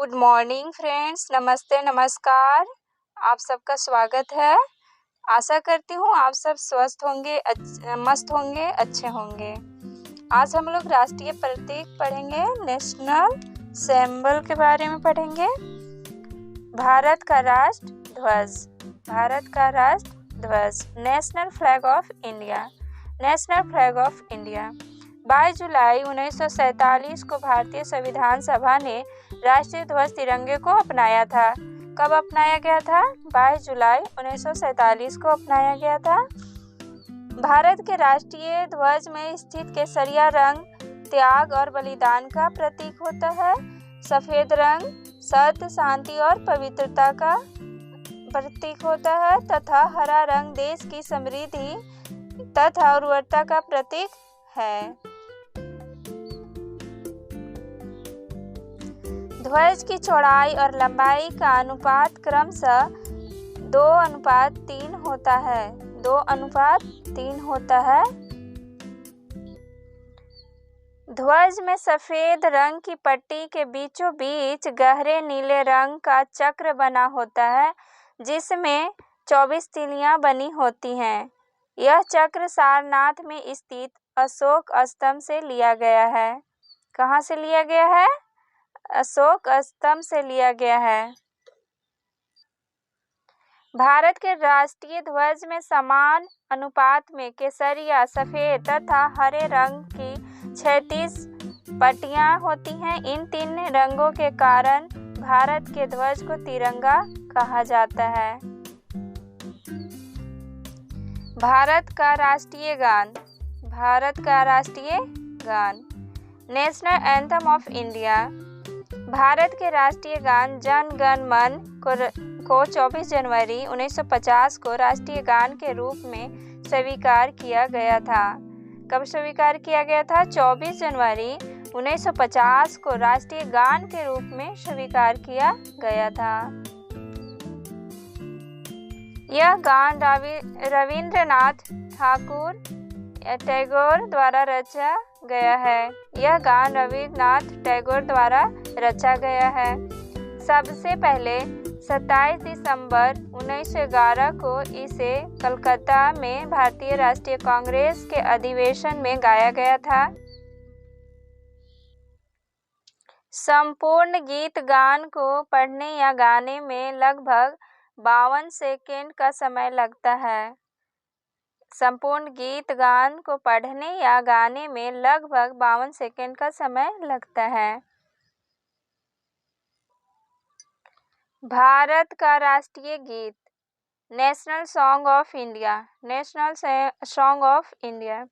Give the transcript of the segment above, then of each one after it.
Good morning friends, नमस्ते नमस्कार। आप सबका स्वागत है। आशा करती हूँ आप सब स्वस्थ होंगे, मस्त होंगे, अच्छे होंगे। आज हम लोग राष्ट्रीय प्रतीक पढ़ेंगे, नेशनल सिंबल के बारे में पढ़ेंगे। भारत का राष्ट्र ध्वज, भारत का राष्ट्र ध्वज, national flag of India, national flag of India. 22 जुलाई 1947 को भारतीय संविधान सभा ने राष्ट्रीय ध्वज तिरंगे को अपनाया था। कब अपनाया गया था? 22 जुलाई 1947 को अपनाया गया था। भारत के राष्ट्रीय ध्वज में स्थित केसरिया रंग त्याग और बलिदान का प्रतीक होता है। सफेद रंग सत्य, शांति और पवित्रता का प्रतीक होता है तथा हरा रंग देश की समृद्धि तथा उर्वरता का प्रतीक है। ध्वज की चौड़ाई और लंबाई का अनुपात क्रमशः 2:3 होता है, 2:3 होता है। ध्वज में सफेद रंग की पट्टी के बीचों बीच गहरे नीले रंग का चक्र बना होता है जिसमें 24 तीलियां बनी होती हैं। यह चक्र सारनाथ में स्थित अशोक स्तंभ से लिया गया है। कहाँ से लिया गया है? अशोक स्तंभ से लिया गया है। भारत के राष्ट्रीय ध्वज में समान अनुपात में केसरिया, सफेद तथा हरे रंग की 36 पट्टियां होती हैं। इन तीन रंगों के कारण भारत के ध्वज को तिरंगा कहा जाता है। भारत का राष्ट्रीय गान, भारत का राष्ट्रीय गान, national anthem of India. Bharat के राष्ट्रीय गान जन गण मन को 24 जनवरी 1950 को राष्ट्रीय गान के रूप में स्वीकार किया गया था। कब स्वीकार किया गया था? 24 जनवरी 1950 को राष्ट्रीय गान के रूप में स्वीकार किया गया था। यह गान रविंद्रनाथ टैगोर द्वारा रचा गया है। यह गान रविन्द्रनाथ टैगोर द्वारा रचा गया है। सबसे पहले 27 दिसंबर 1911 को इसे कलकत्ता में भारतीय राष्ट्रीय कांग्रेस के अधिवेशन में गाया गया था। संपूर्ण गीत गान को पढ़ने या गाने में लगभग 52 सेकेंड का समय लगता है। संपूर्ण गीत गान को पढ़ने या गाने में लगभग 52 सेकेंड का समय लगता है। भारत का राष्ट्रीय गीत, national song of India, national song of India.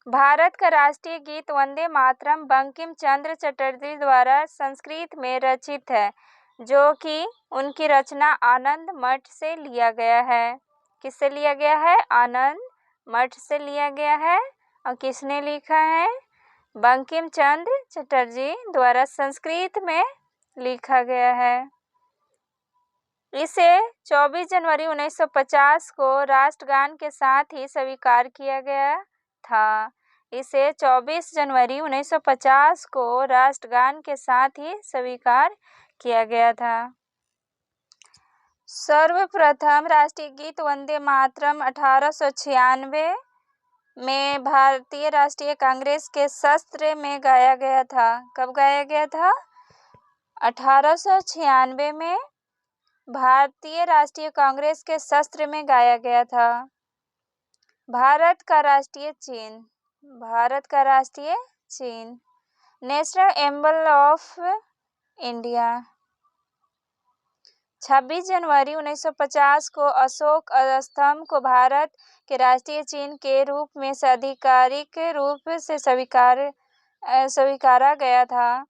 Bharat का राष्ट्रीय गीत वंदे मातरम बंकिम चंद्र चटर्जी द्वारा संस्कृत में रचित है, जो कि उनकी रचना आनंद मठ से लिया गया है। किससे लिया गया है? आनंद मठ से लिया गया है। और किसने लिखा है? बंकिम चंद्र चटर्जी द्वारा संस्कृत में लिखा गया है। इसे 24 जनवरी 1950 को राष्ट्रगान के साथ ही स्वीकार किया गया था। इसे 24 जनवरी 1950 को राष्ट्रगान के साथ ही स्वीकार किया गया था। सर्वप्रथम राष्ट्रीय गीत वंदे मातरम 1896 में भारतीय राष्ट्रीय कांग्रेस के सत्र में गाया गया था। कब गाया गया था? 1896 में भारतीय राष्ट्रीय कांग्रेस के सत्र में गाया गया था। भारत का राष्ट्रीय चिन्ह, भारत का राष्ट्रीय चिन्ह, नेशनल एम्बल ऑफ इंडिया। 26 जनवरी 1950 को अशोक स्तंभ को भारत के राष्ट्रीय चिन्ह के रूप में आधिकारिक रूप से स्वीकारा गया था।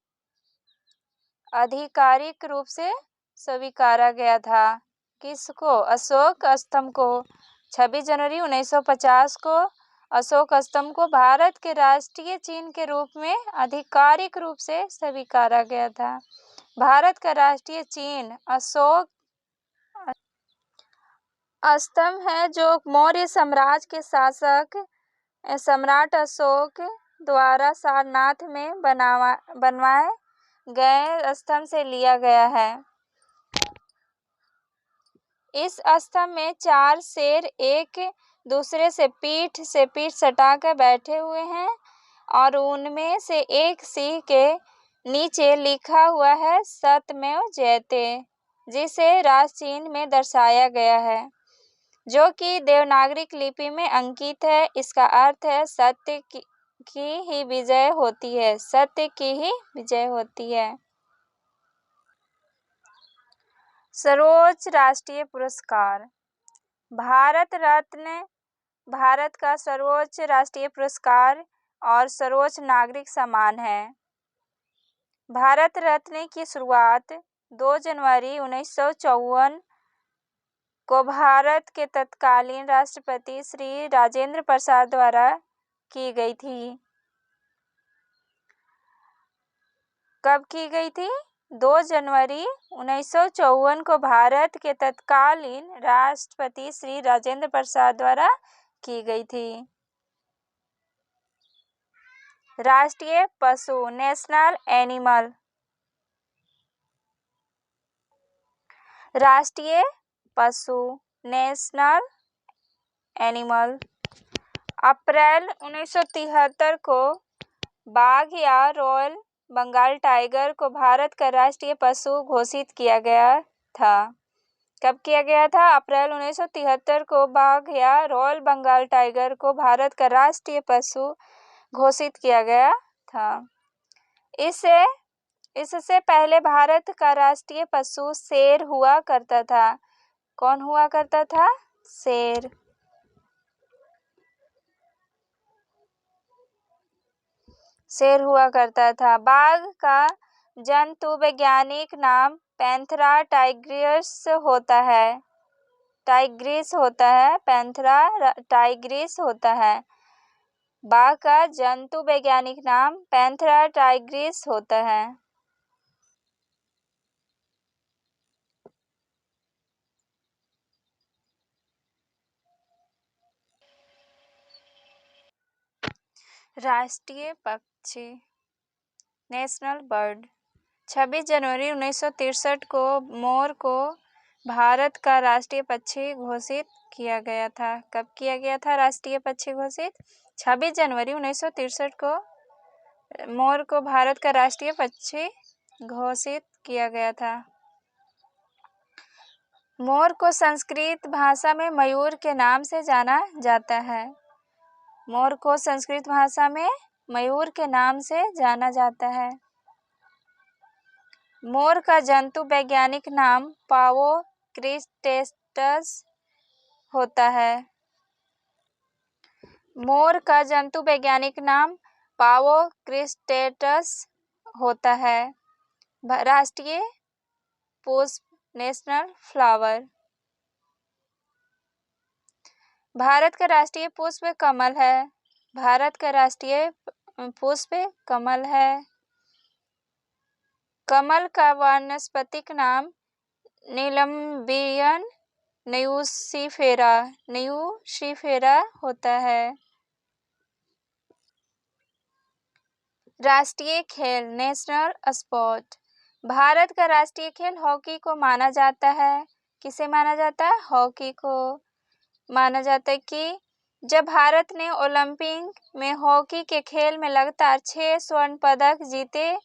आधिकारिक रूप से स्वीकारा गया था। किसको? अशोक स्तंभ को। 26 जनवरी 1950 को अशोक स्तंभ को भारत के राष्ट्रीय चिन्ह के रूप में आधिकारिक रूप से स्वीकारा गया था। भारत का राष्ट्रीय चिन्ह अशोक स्तंभ है, जो मौर्य साम्राज्य के शासक सम्राट अशोक द्वारा सारनाथ में बनवाए गए स्तंभ से लिया गया है। इस स्तंभ में 4 शेर एक दूसरे से पीठ सटाकर बैठे हुए हैं और उनमें से एक सिंह के नीचे लिखा हुआ है सत्यमेव जयते, जिसे राज चिन्ह में दर्शाया गया है, जो कि देवनागरी लिपि में अंकित है। इसका अर्थ है सत्य की ही विजय होती है, सत्य की ही विजय होती है। सर्वोच्च राष्ट्रीय पुरस्कार। भारत रत्न भारत का सर्वोच्च राष्ट्रीय पुरस्कार और सर्वोच्च नागरिक सम्मान है। भारत रत्न की शुरुआत 2 जनवरी 1954 को भारत के तत्कालीन राष्ट्रपति श्री राजेंद्र प्रसाद द्वारा की गई थी। कब की गई थी? 2 जनवरी 1954 को भारत के तत्कालीन राष्ट्रपति श्री राजेंद्र प्रसाद द्वारा की गई थी। राष्ट्रीय पशु नेशनल एनिमल। राष्ट्रीय पशु नेशनल एनिमल। अप्रैल 1973 को बाघ या रॉयल बंगाल टाइगर को भारत का राष्ट्रीय पशु घोषित किया गया था। कब किया गया था? अप्रैल 1973 को बाघ या रॉयल बंगाल टाइगर को भारत का राष्ट्रीय पशु घोषित किया गया था। इससे पहले भारत का राष्ट्रीय पशु शेर हुआ करता था। कौन हुआ करता था? शेर। शेर हुआ करता था। बाघ का जंतु वैज्ञानिक नाम पैंथेरा टाइग्रिस होता है। पैंथेरा टाइग्रिस होता है। बाघ का जंतु वैज्ञानिक नाम पैंथेरा टाइग्रिस होता है। राष्ट्रीय पक्षी नेशनल बर्ड। 26 जनवरी 1963 को मोर को भारत का राष्ट्रीय पक्षी घोषित किया गया था। कब किया गया था राष्ट्रीय पक्षी घोषित? 26 जनवरी 1963 को मोर को भारत का राष्ट्रीय पक्षी घोषित किया गया था। मोर को संस्कृत भाषा में मयूर के नाम से जाना जाता है। मोर को संस्कृत भाषा में मयूर के नाम से जाना जाता है। मोर का जंतु वैज्ञानिक नाम पावो क्रिस्टेटस होता है। मोर का जंतु वैज्ञानिक नाम पावो क्रिस्टेटस होता है। राष्ट्रीय पुष्प नेशनल फ्लावर। भारत का राष्ट्रीय पुष्प कमल है। भारत का राष्ट्रीय पुष्प कमल है। कमल का वानस्पतिक नाम नीलम्बियन न्यूसिफेरा होता है। राष्ट्रीय खेल नेशनल स्पोर्ट। भारत का राष्ट्रीय खेल हॉकी को माना जाता है। किसे माना जाता है? हॉकी को माना जाता है कि जब भारत ने ओलंपिक में हॉकी के खेल में लगातार 6 स्वर्ण पदक जीते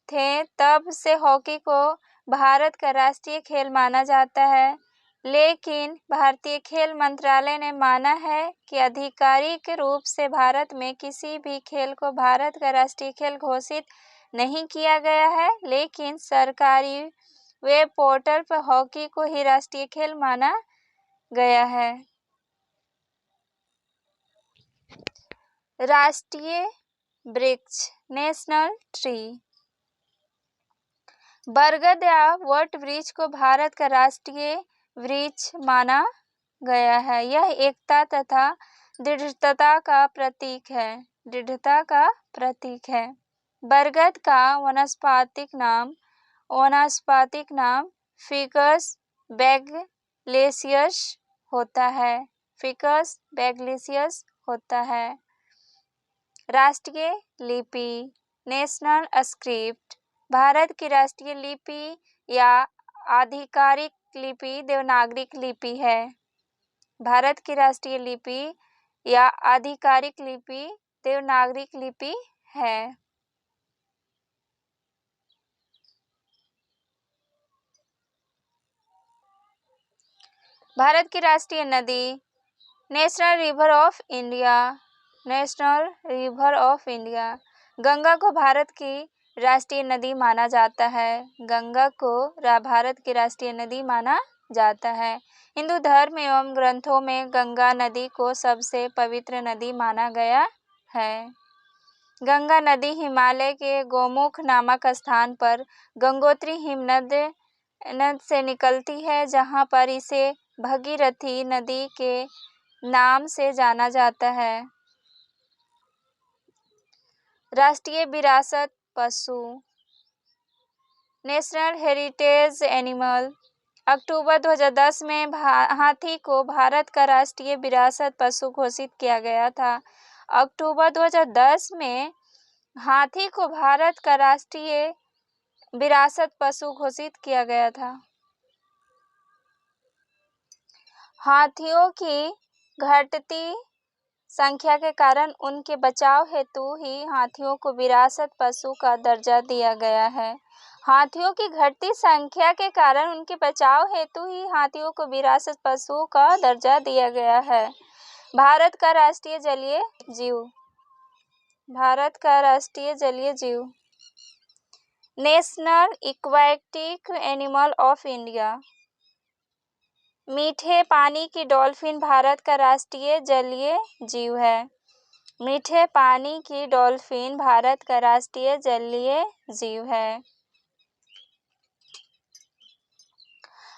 थे, तब से हॉकी को भारत का राष्ट्रीय खेल माना जाता है। लेकिन भारतीय खेल मंत्रालय ने माना है कि आधिकारिक रूप से भारत में किसी भी खेल को भारत का राष्ट्रीय खेल घोषित नहीं किया गया है, लेकिन सरकारी वेब पोर्टल पर हॉकी को ही राष्ट्रीय खेल माना गया है। राष्ट्रीय वृक्ष नेशनल ट्री। बरगद या वट वृक्ष को भारत का राष्ट्रीय वृक्ष माना गया है। यह एकता तथा दृढ़ता का प्रतीक है। बरगद का वानस्पतिक नाम फिकस बैग्लेशियस होता है। राष्ट्रीय लिपि नेशनल स्क्रिप्ट। भारत की राष्ट्रीय लिपि या आधिकारिक लिपि देवनागरी लिपि है। भारत की राष्ट्रीय लिपि या आधिकारिक लिपि देवनागरी लिपि है। भारत की राष्ट्रीय नदी national river of India. National river of India. Ganga को भारत की राष्ट्रीय नदी माना जाता है। गंगा को भारत की राष्ट्रीय नदी माना जाता है। हिंदू धर्म एवं ग्रंथों में गंगा नदी को सबसे पवित्र नदी माना गया है। गंगा नदी हिमालय के गोमुख नामक स्थान पर गंगोत्री हिमनद से निकलती है, जहां पर इसे भगीरथी नदी के नाम से जाना जाता है। राष्ट्रीय विरासत पशु नेशनल हेरिटेज एनिमल। अक्टूबर 2010 में हाथी को भारत का राष्ट्रीय विरासत पशु घोषित किया गया था। अक्टूबर 2010 में हाथी को भारत का राष्ट्रीय विरासत पशु घोषित किया गया था। हाथियों की घटती संख्या के कारण उनके बचाव हेतु ही हाथियों को विरासत पशु का दर्जा दिया गया है। हाथियों की घटती संख्या के कारण उनके बचाव हेतु ही हाथियों को विरासत पशु का दर्जा दिया गया है। भारत का राष्ट्रीय जलीय जीव। भारत का राष्ट्रीय जलीय जीव national aquatic animal of India. मीठे पानी की डॉल्फिन भारत का राष्ट्रीय जलीय जीव है। मीठे पानी की डॉल्फिन भारत का राष्ट्रीय जलीय जीव है।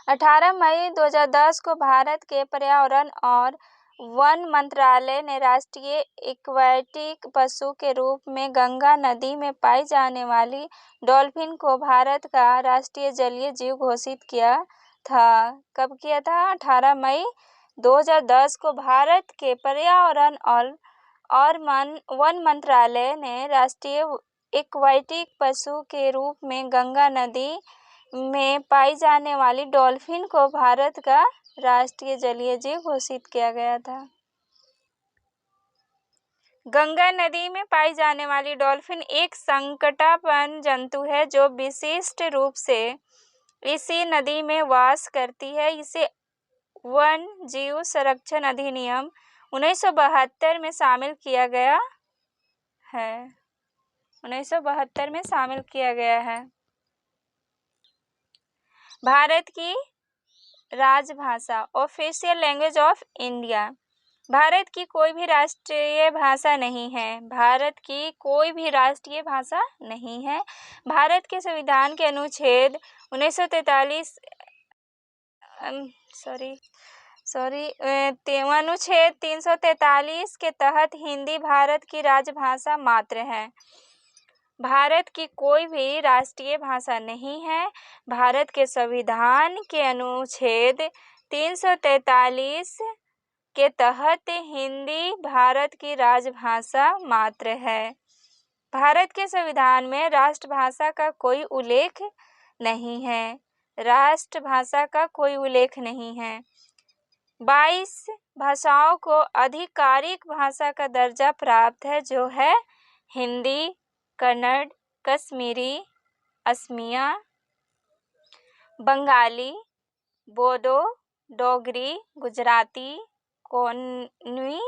18 मई 2010 को भारत के पर्यावरण और वन मंत्रालय ने राष्ट्रीय एक्वाटिक पशु के रूप में गंगा नदी में पाई जाने वाली डॉल्फिन को भारत का राष्ट्रीय जलीय जीव घोषित किया था। कब किया था? 18 मई 2010 को भारत के पर्यावरण और वन मंत्रालय ने राष्ट्रीय एक्वाटिक पशु के रूप में गंगा नदी में पाई जाने वाली डॉल्फिन को भारत का राष्ट्रीय जलीय जीव घोषित किया गया था। गंगा नदी में पाई जाने वाली डॉल्फिन एक संकटापन्न जंतु है जो विशिष्ट रूप से इसी नदी में वास करती है। इसे वन जीव संरक्षण अधिनियम 1972 में शामिल किया गया है। 1972 में शामिल किया गया है। भारत की राजभाषा official language of India. Bharat की कोई भी राष्ट्रीय भाषा नहीं है। भारत की कोई भी राष्ट्रीय भाषा नहीं है। भारत के संविधान के अनुच्छेद 1943 अनुच्छेद 343 के तहत हिंदी भारत की राजभाषा मात्र है। भारत की कोई भी राष्ट्रीय भाषा नहीं है। भारत के संविधान के अनुच्छेद 343 के तहत हिंदी भारत की राजभाषा मात्र है। भारत के संविधान में राष्ट्रभाषा का कोई उल्लेख नहीं है। राष्ट्रभाषा का कोई उल्लेख नहीं है। 22 भाषाओं को आधिकारिक भाषा का दर्जा प्राप्त है, जो है हिंदी, कन्नड़, कश्मीरी, असमिया, बंगाली, बोडो, डोगरी, गुजराती, कोन्कणी,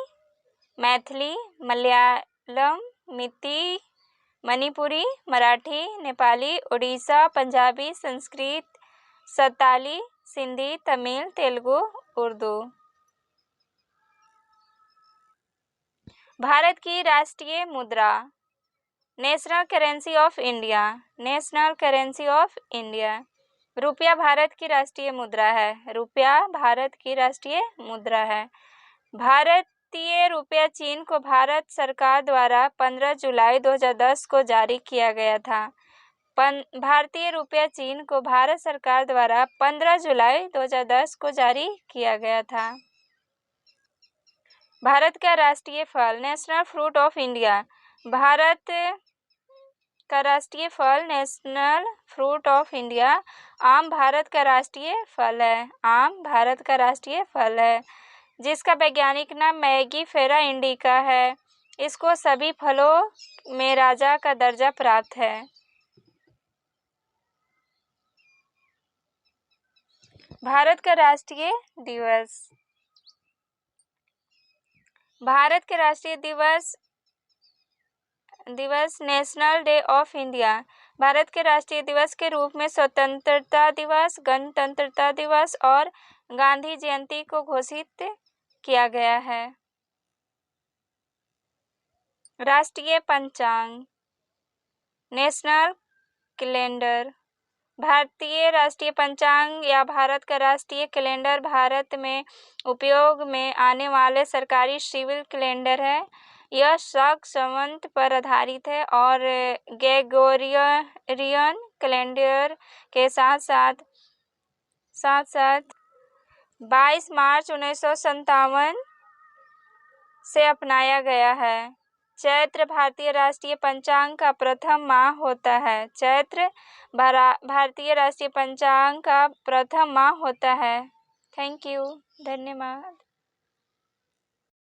मैथिली, मलयालम, मिती, मणिपुरी, मराठी, नेपाली, उड़ीसा, पंजाबी, संस्कृत, संताली, सिंधी, तमिल, तेलुगु, उर्दू। भारत की राष्ट्रीय मुद्रा national currency of India. National currency of India. रुपया भारत की राष्ट्रीय मुद्रा है। रुपया भारत की राष्ट्रीय मुद्रा है। भारतीय रुपया चीन को भारत सरकार द्वारा 15 जुलाई 2010 को जारी किया गया था। भारतीय रुपया चीन को भारत सरकार द्वारा 15 जुलाई 2010 को जारी किया गया था। भारत का राष्ट्रीय फल national fruit of India. Bharat का राष्ट्रीय फल? National fruit of India. आम भारत का राष्ट्रीय फल है। आम भारत का राष्ट्रीय फल है, जिसका वैज्ञानिक नाम मैंगीफेरा इंडिका है। इसको सभी फलों में राजा का दर्जा प्राप्त है। भारत का राष्ट्रीय दिवस। भारत के राष्ट्रीय दिवस national day of India. Bharat के राष्ट्रीय दिवस के रूप में स्वतंत्रता दिवस, गणतंत्रता दिवस और गांधी जयंती को घोषित किया गया है। राष्ट्रीय पंचांग। National calendar. भारतीय राष्ट्रीय पंचांग या भारत का राष्ट्रीय कैलेंडर भारत में उपयोग में आने वाले सरकारी सिविल कैलेंडर है। यह शक संवत पर आधारित है और ग्रेगोरियन कैलेंडर के साथ साथ 22 मार्च 1957 से अपनाया गया है। चैत्र भारतीय राष्ट्रीय पंचांग का प्रथम माह होता है। चैत्र भारतीय राष्ट्रीय पंचांग का प्रथम माह होता है। Thank you. धन्यवाद।